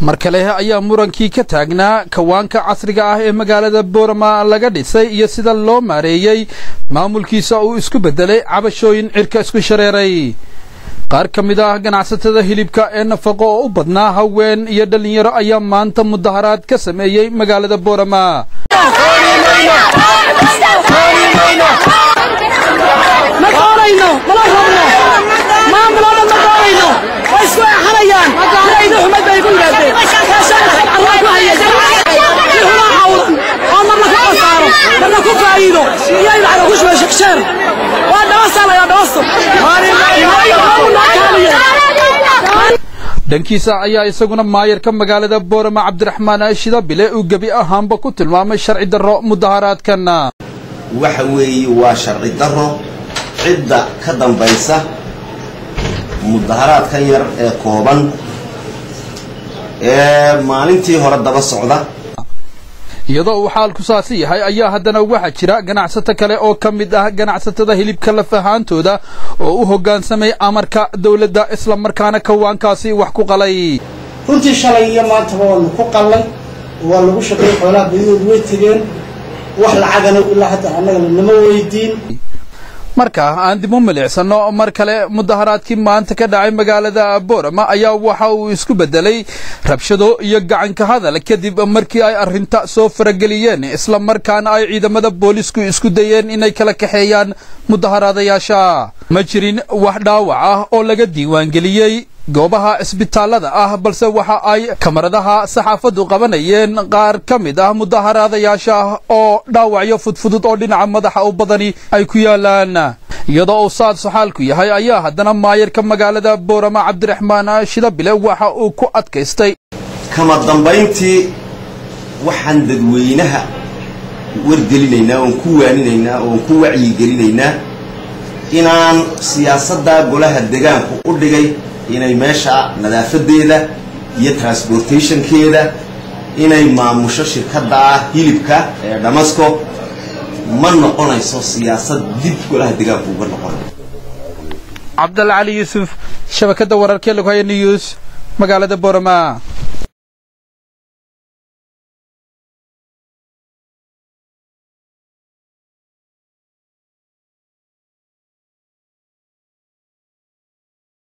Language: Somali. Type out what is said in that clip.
markale ayaa murankii ka taagnaa kawaanka casriga ah ee magaalada Boorama laga dhisay iyo sida loo maareeyay maamulkiisa uu isku bedelay cabashooyin cirka isku shareeray qaar kamid ah ganacsatada hilibka ee nafaqo oo u badnaa haween iyo dhalinyaro ayaa maanta mudaharaad ka sameeyay magaalada Boorama dhankiisa ayaa isaguna maayarka magaalada Boorama Cabdiraxmaan Shidabile uu gabi ahaanba ku tilmaamay sharci darro mudaharaadkan waxa weeye waa sharci darro cidda ka dambaysa mudaharaadkan yar ee kooban ee maalintii hore daba socda iyadoo uu xaalku saasi yahay ayaa haddana waxa jira ganacsato kale oo kamid ah ganacsatada hilibka la fahaantooda oo u hoggaansamay amarka dawladda isla markaana kawaankaasi wax ku qalay runtii shalay iyo maanta waa ku qalay waa lagu shaqeeyay xoolaha bidii way tageen wax lacagana ilaa hadda anaga lama weydiin marka aan dib u milicsano mar kale mudaharaadkii maanta ka dhacay magaalada Boorama ayaa waxa uu isku bedelay rabshado iyo gacan ka hadal kadib markii ay arinta soo farageliyeen isla markaana ay ciidamada boolisku isku dayeen inay kala kaxeeyaan mudaharaadayaasha ma jirin wax dhaawac ah oo laga diiwaan geliyay goobaha isbitaalada ah balse waxa ay kamaradaha saxaafadu qabanayeen qaar kamid ah mudaharaadayaasha oo dhaawacyo fudfudud oo dhinaca madaxa u badani ay ku yaalaan iyadoo saad xaalku yahay ayaa haddana maayarka magaalada Boorama Cabdiraxmaan Shidabile waxa uu ku adkaystay kama dambeyntii waxaan dadweynaha wargelinaynaa oo ku waaninaynaa oo ku wacyi gelinaynaa inaan siyaasadda golaha deegaanka u dhigay inay meesha nadaafadeeda iyo transportationkeeda inay maamusho shirkadda hilibka ee Damasco ma noqonayso siyaasad dib golaha deegaanka uga noqonayo Abdul Ali Yusuf shabakada wararka lagu hayo news magaalada Boorama